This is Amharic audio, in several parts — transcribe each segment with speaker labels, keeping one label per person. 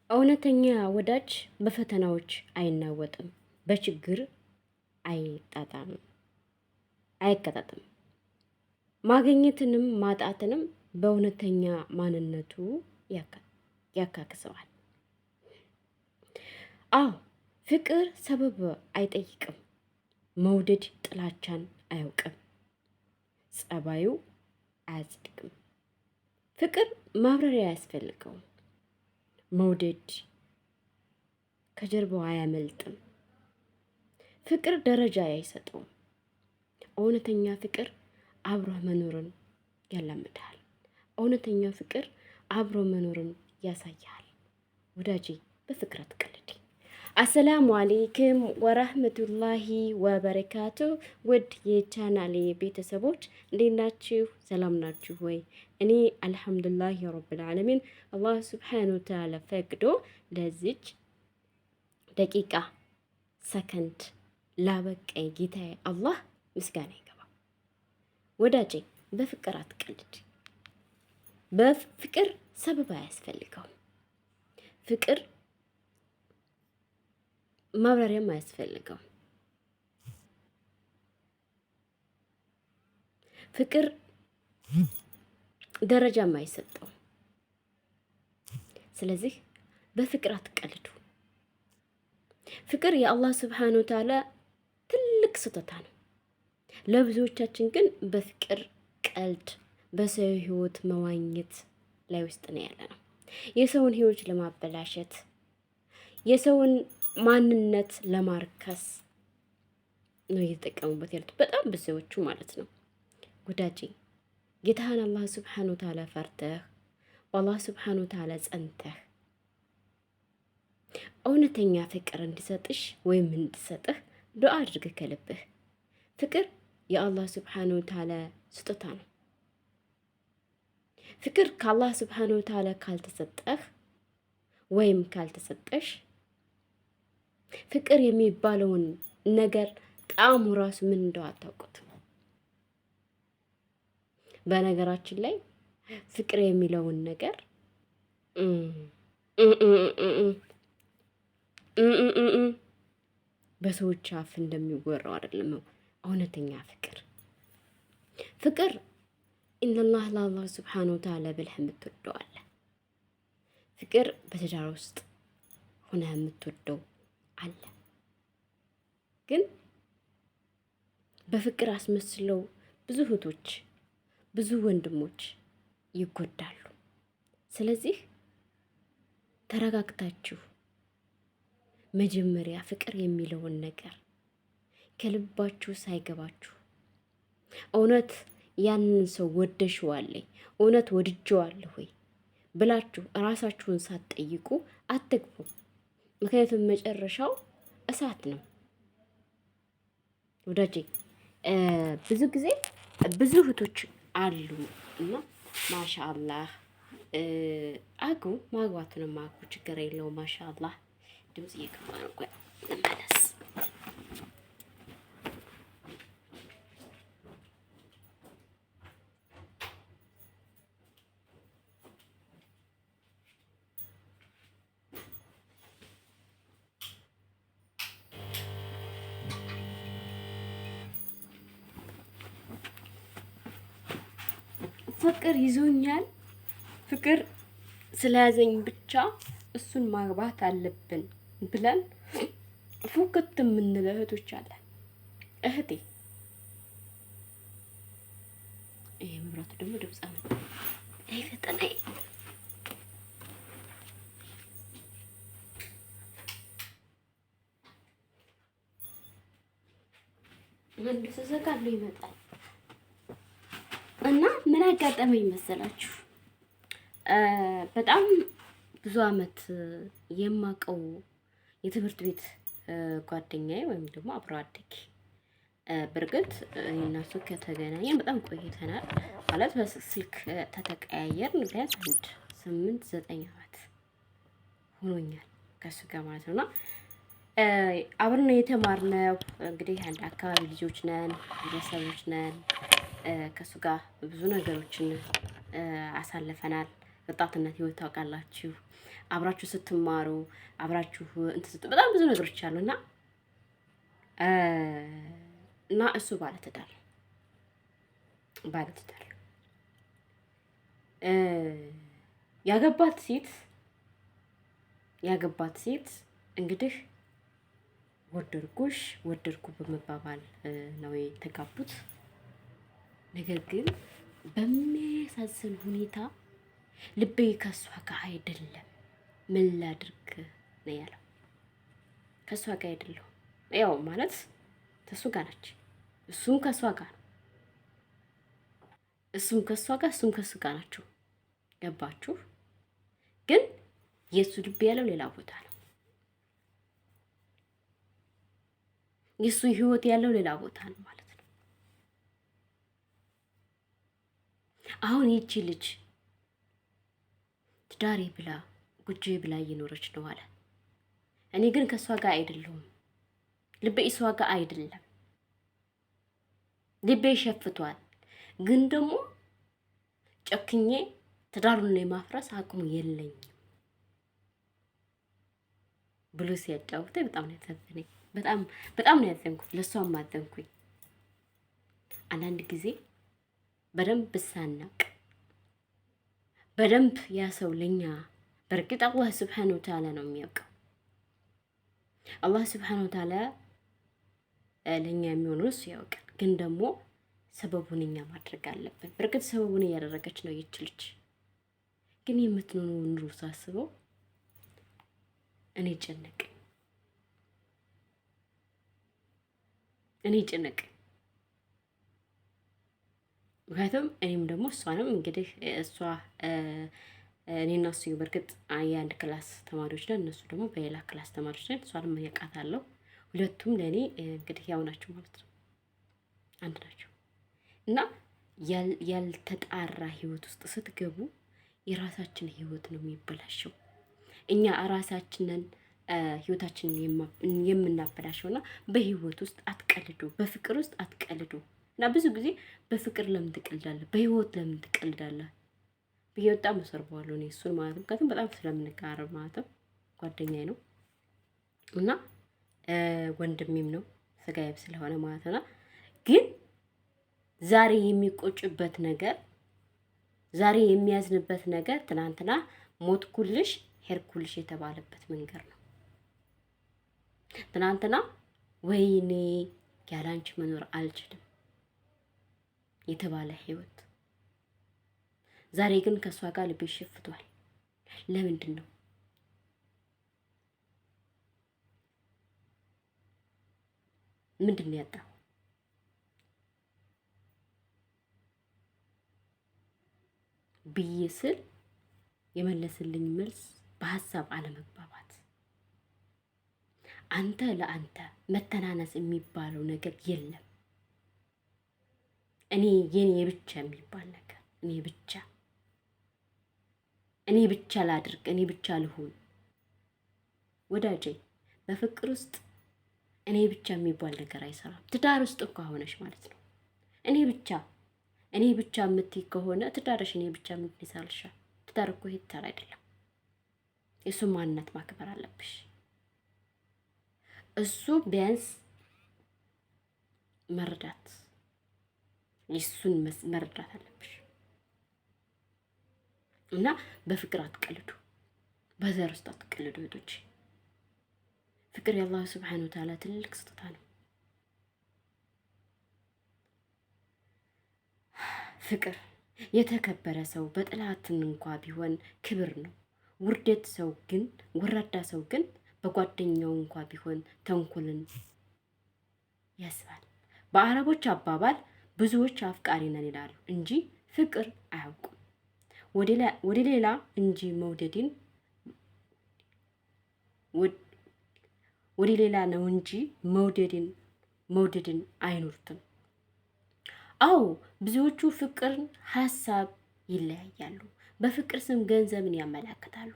Speaker 1: እውነተኛ ወዳጅ በፈተናዎች አይናወጥም፣ በችግር አይጣጣምም፣ አይቀጣጥም። ማግኘትንም ማጣትንም በእውነተኛ ማንነቱ ያካክሰዋል። አዎ ፍቅር ሰበብ አይጠይቅም፣ መውደድ ጥላቻን አያውቅም፣ ጸባዩ አያጽድቅም። ፍቅር ማብራሪያ አያስፈልገውም፣ መውደድ ከጀርባው አያመልጥም። ፍቅር ደረጃ አይሰጠውም። እውነተኛ ፍቅር አብሮ መኖርን ያላምድሃል። እውነተኛ ፍቅር አብሮ መኖርን ያሳያል። ወዳጄ በፍቅር አትቀልድ። አሰላሙ አሌይኩም ወራህመቱላሂ ወበረካቱ። ውድ የቻናሌ ቤተሰቦች እንዴት ናችሁ? ሰላም ናችሁ ወይ? እኔ አልሐምዱሊላህ ረብል ዓለሚን አላህ ሱብሓነሁ ወተዓላ ፈቅዶ ለዚች ደቂቃ ሰከንድ ላበቀኝ ጌታዬ አላህ ምስጋና ይገባው። ወዳጄ በፍቅር አትቀልድ። በፍቅር ሰበብ አያስፈልገውም። ፍቅር ማብራሪያም አያስፈልገውም። ፍቅር ደረጃም አይሰጠውም። ስለዚህ በፍቅር አትቀልዱ። ፍቅር የአላህ ሱብሓነሁ ወተዓላ ትልቅ ስጦታ ነው። ለብዙዎቻችን ግን በፍቅር ቀልድ፣ በሰው ህይወት መዋኘት ላይ ውስጥ ነው ያለ ነው። የሰውን ህይወት ለማበላሸት፣ የሰውን ማንነት ለማርከስ ነው እየተጠቀሙበት ያሉት በጣም ብዙዎቹ ማለት ነው። ጉዳጄ ጌታህን አላህ ሱብሓነሁ ወተዓላ ፈርተህ በአላህ ሱብሓነሁ ወተዓላ ጸንተህ እውነተኛ ፍቅር እንዲሰጥሽ ወይም እንዲሰጥህ ዱዓ አድርገህ ከልብህ። ፍቅር የአላህ ሱብሓነሁ ወተዓላ ስጦታ ነው። ፍቅር ከአላህ ሱብሓነሁ ወተዓላ ካልተሰጠህ ወይም ካልተሰጠሽ ፍቅር የሚባለውን ነገር ጣዕሙ ራሱ ምን እንደው አታውቁትም። በነገራችን ላይ ፍቅር የሚለውን ነገር በሰዎች አፍ እንደሚወራው አይደለም። እውነተኛ ፍቅር ኢነላህ ለአላህ ሱብሓነሁ ወተዓላ ብለህ የምትወደው አለ። ፍቅር በትዳር ውስጥ ሆነህ የምትወደው አለ። ግን በፍቅር አስመስለው ብዙ እህቶች ብዙ ወንድሞች ይጎዳሉ። ስለዚህ ተረጋግታችሁ መጀመሪያ ፍቅር የሚለውን ነገር ከልባችሁ ሳይገባችሁ እውነት ያንን ሰው ወደሽዋለሁ፣ እውነት ወድጀዋለሁ ወይ ብላችሁ እራሳችሁን ሳትጠይቁ አትግቡ። ምክንያቱም መጨረሻው እሳት ነው። ወዳጄ ብዙ ጊዜ ብዙ እህቶች አሉ እና ማሻአላህ አጉ ማግባቱንም አጉ ችግር የለውም። ማሻአላህ ድምጽ እየገባ ነው። ቆይ ልመለስ። ፍቅር ይዞኛል፣ ፍቅር ስለያዘኝ ብቻ እሱን ማግባት አለብን ብለን ፉክት የምንል እህቶች አለን። እህቴ ይሄ መብራቱ ደግሞ ድምጽ አመጣ። ይሄ ፈጠነ ምን ተዘጋሉ ይመጣል። እና ምን አጋጠመኝ መሰላችሁ? በጣም ብዙ አመት የማውቀው የትምህርት ቤት ጓደኛዬ ወይም ደግሞ አብሮ አደጌ፣ በእርግጥ እነሱ ከተገናኘን በጣም ቆይተናል። ማለት በስልክ ተቀያየርን ቢያንስ 8-9 አመት ሆኖኛል ከሱ ጋር ማለት ነውና አብረን የተማርነው እንግዲህ አንድ አካባቢ ልጆች ነን፣ ቤተሰቦች ነን። ከሱ ጋር ብዙ ነገሮችን አሳልፈናል። ወጣትነት ህይወት ታውቃላችሁ። አብራችሁ ስትማሩ አብራችሁ በጣም ብዙ ነገሮች አሉና እና እሱ ባለትዳር ያገባት ሴት እንግዲህ ወደድኩ በመባባል ነው የተጋቡት። ነገር ግን በሚያሳዝን ሁኔታ ልቤ ከሷ ጋር አይደለም፣ ምን ላድርግ ነው ያለው። ከሷ ጋር አይደለም ያው ማለት ከሱ ጋር ነች፣ እሱም ከሷ ጋር ነው። እሱም ከሷ ጋር እሱም ከሱ ጋር ናቸው። ገባችሁ? ግን የሱ ልብ ያለው ሌላ ቦታ ነው። የሱ ህይወት ያለው ሌላ ቦታ ነው ማለት ነው። አሁን ይቺ ልጅ ትዳሬ ብላ ጉጆ ብላ እየኖረች ነው አለ። እኔ ግን ከሷ ጋር አይደለሁም፣ ልቤ እሷ ጋር አይደለም። ልቤ ሸፍቷል። ግን ደግሞ ጨክኜ ትዳሩን የማፍረስ አቅሙ የለኝም ብሎ ሲያጫውተኝ በጣም ነው ያሳዘነኝ። በጣም ነው ያዘንኩት። ለሷም አዘንኩኝ። አንዳንድ ጊዜ በደንብ ሳናቅ በደንብ ያ ሰው ለኛ በርግጥ አላህ ሱብሓነሁ ወተዓላ ነው የሚያውቀው። አላህ ሱብሓነሁ ወተዓላ ለኛ የሚሆነው እሱ ያውቃል። ግን ደግሞ ሰበቡን እኛ ማድረግ አለብን። በርግጥ ሰበቡን እያደረገች ነው ይችልች። ግን የምትኖረው ኑሮ ሳስበው እኔ ጨነቀኝ። ምክንያቱም እኔም ደግሞ እሷንም እንግዲህ እሷ እኔና እሱ በርግጥ የአንድ ክላስ ተማሪዎች ነን፣ እነሱ ደግሞ በሌላ ክላስ ተማሪዎች ነን። እሷንም ያውቃታለሁ። ሁለቱም ለእኔ እንግዲህ ያው ናቸው ማለት ነው፣ አንድ ናቸው። እና ያልተጣራ ህይወት ውስጥ ስትገቡ የራሳችን ህይወት ነው የሚበላሸው። እኛ ራሳችንን ህይወታችንን የምናበላሸውና በህይወት ውስጥ አትቀልዱ፣ በፍቅር ውስጥ አትቀልዱ። እና ብዙ ጊዜ በፍቅር ለምን ትቀልዳለህ፣ በህይወት ለምን ትቀልዳለህ ብዬ በጣም እሰርበዋለሁ እኔ እሱን ማለት ነው። ምክንያቱም በጣም ስለምንቀራረብ ማለት ነው። ጓደኛዬ ነው እና ወንድሜም ነው ስጋዬ ስለሆነ ማለት ነው። ግን ዛሬ የሚቆጭበት ነገር፣ ዛሬ የሚያዝንበት ነገር ትናንትና ሞትኩልሽ ሄድኩልሽ የተባለበት መንገድ ነው። ትናንትና ወይኔ ያላንቺ መኖር አልችልም የተባለ ህይወት፣ ዛሬ ግን ከሷ ጋር ልቤ ሸፍቷል። ለምንድን ነው? ምንድን ነው ያጣው? ብዬ ስል የመለስልኝ መልስ በሀሳብ አለመግባባት፣ አንተ ለአንተ መተናነስ የሚባለው ነገር የለም። እኔ የኔ ብቻ የሚባል ነገር እኔ ብቻ ላድርግ፣ እኔ ብቻ ልሁን። ወዳጄ በፍቅር ውስጥ እኔ ብቻ የሚባል ነገር አይሰራም። ትዳር ውስጥ እኮ ሆነሽ ማለት ነው እኔ ብቻ የምትይ ከሆነ ትዳርሽ እኔ ብቻ ምን ይሳልሻል? ትዳር እኮ ይሄ ትዳር አይደለም። የሱ ማንነት ማክበር አለብሽ። እሱ ቢያንስ የሱን መረዳት አለብሽ። እና በፍቅር አትቀልዱ፣ በዘር ውስጥ አትቀልዱ እህቶች። ፍቅር የአላህ ሱብሓነሁ ወተዓላ ትልቅ ስጦታ ነው። ፍቅር የተከበረ ሰው በጥላትን እንኳ ቢሆን ክብር ነው። ወራዳ ሰው ግን በጓደኛው እንኳ ቢሆን ተንኮልን ያስባል። በአረቦች አባባል ብዙዎች አፍቃሪ ነን ይላሉ እንጂ ፍቅር አያውቁም። ወደ ሌላ እንጂ ወደ ሌላ ነው እንጂ መውደድን አይኖሩትም። አዎ ብዙዎቹ ፍቅርን ሀሳብ ይለያያሉ። በፍቅር ስም ገንዘብን ያመላክታሉ።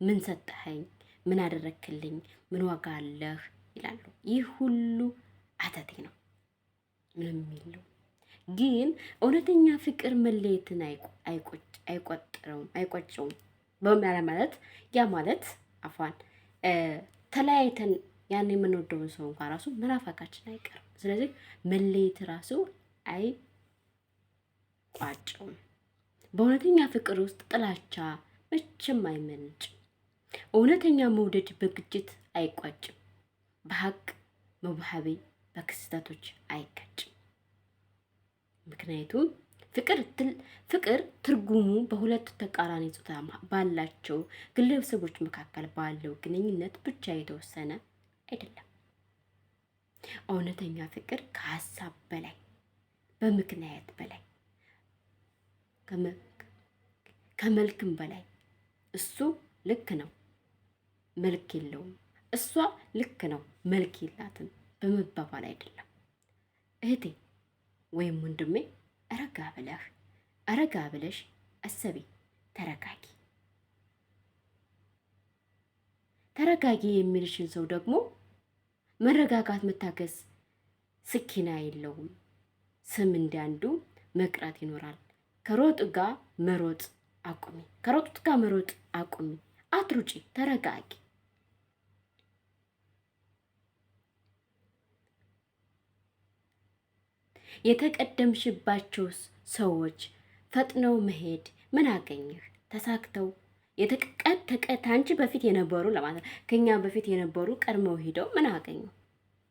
Speaker 1: ምን ሰጠኸኝ፣ ምን አደረክልኝ፣ ምን ዋጋ አለህ ይላሉ። ይህ ሁሉ አተቴ ነው፣ ምንም የለው። ግን እውነተኛ ፍቅር መለየትን አይቆጨውም። ማለት ያ ማለት አፏን ተለያይተን ያን የምንወደውን ሰው እንኳን ራሱ መናፈቃችን አይቀርም። ስለዚህ መለየት ራሱ አይቋጨውም። በእውነተኛ ፍቅር ውስጥ ጥላቻ መቼም አይመነጭም። እውነተኛ መውደድ በግጭት አይቋጭም። በሀቅ መዋሃቤ በክስተቶች አይጋጭም። ምክንያቱም ፍቅር ትርጉሙ በሁለት ተቃራኒ ጾታ ባላቸው ግለሰቦች መካከል ባለው ግንኙነት ብቻ የተወሰነ አይደለም። እውነተኛ ፍቅር ከሀሳብ በላይ በምክንያት በላይ ከመልክም በላይ እሱ ልክ ነው መልክ የለውም፣ እሷ ልክ ነው መልክ የላትም በመባባል አይደለም። እህቴ ወይም ወንድሜ ረጋ ብለሽ አሰቢ፣ ተረጋጊ። ተረጋጊ የሚልሽን ሰው ደግሞ መረጋጋት መታገስ ስኪና የለውም። ስም እንዲያንዱ መቅረት ይኖራል። ከሮጥ ጋር መሮጥ አቁሚ። ከሮጡት ጋር መሮጥ አቁሚ። አትሩጪ፣ ተረጋጊ። የተቀደምሽባቸው ሰዎች ፈጥነው መሄድ ምን አገኘህ? ተሳክተው አንቺ በፊት የነበሩ ለማለት ከኛ በፊት የነበሩ ቀድመው ሄደው ምን አገኙ?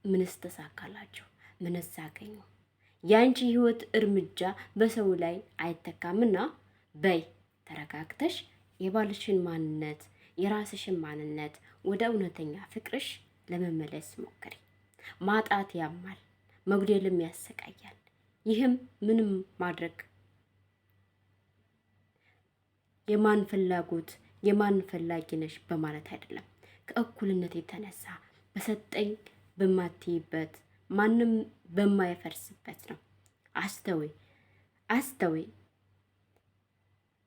Speaker 1: ምንስ ተሳካላቸው? ምንስ አገኙ? የአንቺ ህይወት እርምጃ በሰው ላይ አይተካምና በይ ተረጋግተሽ የባልሽን ማንነት የራስሽን ማንነት ወደ እውነተኛ ፍቅርሽ ለመመለስ ሞክሪ። ማጣት ያማል፣ መጉደልም ያሰቃያል። ይህም ምንም ማድረግ የማን ፍላጎት የማን ፈላጊ ነሽ በማለት አይደለም። ከእኩልነት የተነሳ በሰጠኝ በማትይበት ማንም በማይፈርስበት ነው። አስተውይ።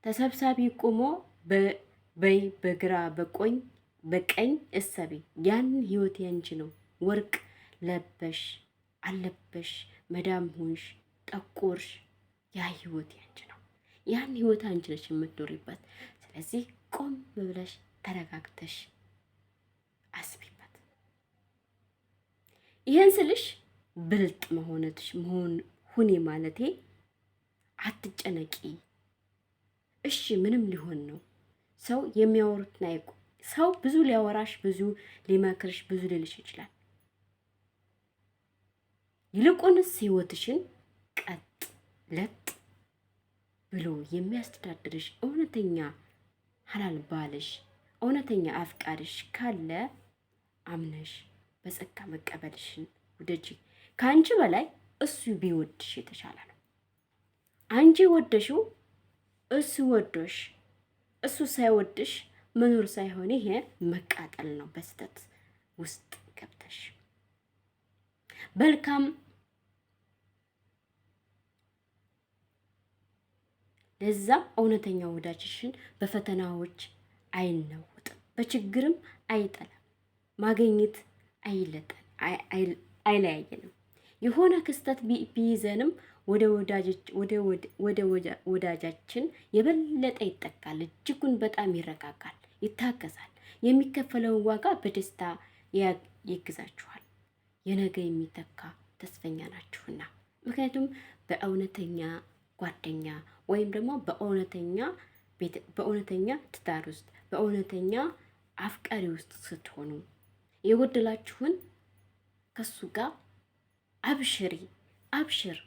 Speaker 1: ተሰብሳቢ ቆሞ በይ በግራ በቀኝ እሰቢ። ያን ህይወት ያንቺ ነው። ወርቅ ለበሽ አለበሽ፣ መዳም ሆንሽ ጠቆርሽ፣ ያ ህይወት ያንቺ ነው። ያን ህይወት አንቺ ነሽ የምትኖሪበት። ስለዚህ ቆም ብለሽ ተረጋግተሽ አስቢበት። ይህን ስልሽ ብልጥ ሁኔ ማለቴ አትጨነቂ። እሺ ምንም ሊሆን ነው። ሰው የሚያወሩትን አይቁ። ሰው ብዙ ሊያወራሽ፣ ብዙ ሊመክርሽ፣ ብዙ ሊልሽ ይችላል። ይልቁንስ ህይወትሽን ቀጥ ለጥ ብሎ የሚያስተዳድርሽ እውነተኛ ሐላል ባልሽ፣ እውነተኛ አፍቃሪሽ ካለ አምነሽ በጸጋ መቀበልሽን ውደጂ። ከአንቺ በላይ እሱ ቢወድሽ የተሻለ ነው። አንቺ ወደሽው እሱ ወዶሽ፣ እሱ ሳይወድሽ መኖር ሳይሆን ይሄ መቃጠል ነው። በስተት ውስጥ ገብተሽ በልካም ለዛ እውነተኛ ወዳጅሽን በፈተናዎች አይናወጥም፣ በችግርም አይጠላም። ማግኘት አይለያየንም። የሆነ ክስተት ቢይዘንም ወደ ወዳጃችን የበለጠ ይጠቃል። እጅጉን በጣም ይረጋጋል፣ ይታገሳል። የሚከፈለውን ዋጋ በደስታ ይግዛችኋል። የነገ የሚተካ ተስፈኛ ናችሁና። ምክንያቱም በእውነተኛ ጓደኛ ወይም ደግሞ በእውነተኛ ትዳር ውስጥ በእውነተኛ አፍቃሪ ውስጥ ስትሆኑ የጎደላችሁን ከሱ ጋር አብሽር፣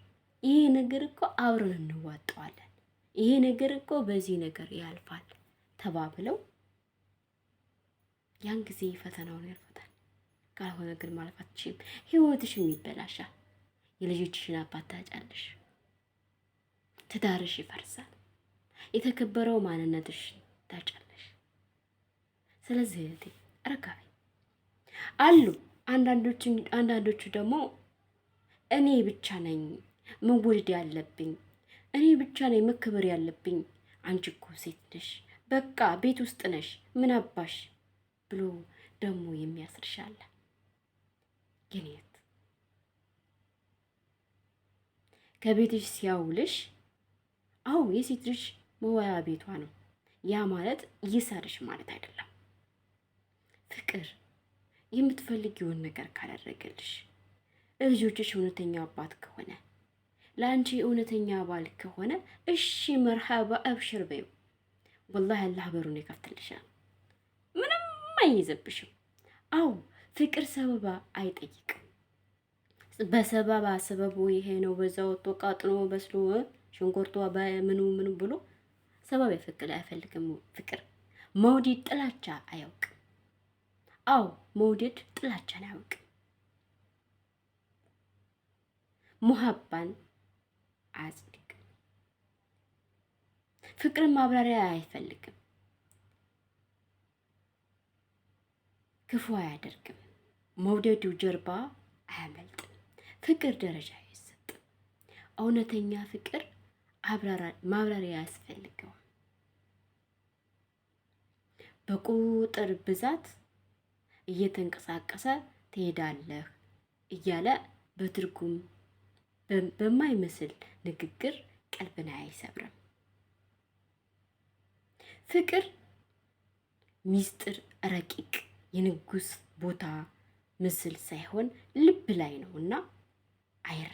Speaker 1: ይሄ ነገር እኮ አብረን እንዋጠዋለን፣ ይሄ ነገር እኮ በዚህ ነገር ያልፋል ተባብለው ያን ጊዜ ፈተናውን ያልፉታል። ካልሆነ ግን ማለፍ አትችይም። ህይወትሽም ይበላሻል። የልጆችሽን አባት ታጫለሽ። ትዳርሽ ይፈርሳል። የተከበረው ማንነትሽ ታጫለሽ። ስለዚህ እህቴ ረጋቢ አሉ። አንዳንዶቹ ደግሞ እኔ ብቻ ነኝ መወደድ ያለብኝ፣ እኔ ብቻ ነኝ መከበር ያለብኝ፣ አንቺ እኮ ሴት ነሽ፣ በቃ ቤት ውስጥ ነሽ፣ ምን አባሽ ብሎ ደግሞ የሚያስርሻለ። የኔት ከቤትሽ ሲያውልሽ፣ አዎ የሴት ልጅ መዋያ ቤቷ ነው። ያ ማለት ይሰርሽ ማለት አይደለም። ፍቅር የምትፈልጊውን ነገር ካላደረገልሽ፣ ልጆችሽ እውነተኛ አባት ከሆነ፣ ለአንቺ እውነተኛ ባል ከሆነ እሺ መርሃባ አብሽር በይው። ወላሂ አላህ በሩን ይከፍትልሻል። ምንም አይይዘብሽም። አዎ ፍቅር ሰበባ አይጠይቅም። በሰበባ ሰበቡ ይሄ ነው፣ በዛ ወጥቶ ቃጥኖ በስሎ ሽንኩርቷ በምኑ ምኑ ብሎ ሰበብ ይፈቅል አይፈልግም። ፍቅር መውደድ ጥላቻ አያውቅም። አዎ መውደድ ጥላቻን አያውቅም። ሙሀባን አያጽድቅም። ፍቅርን ማብራሪያ አይፈልግም። ክፉ አያደርግም። መውደዱ ጀርባ አያመልጥም። ፍቅር ደረጃ አይሰጥም። እውነተኛ ፍቅር ማብራሪያ ያስፈልገዋል። በቁጥር ብዛት እየተንቀሳቀሰ ትሄዳለህ እያለ በትርጉም በማይመስል ንግግር ቀልብን አይሰብርም። ፍቅር ሚስጥር ረቂቅ የንጉስ ቦታ ምስል ሳይሆን ልብ ላይ ነውና አይረሳም።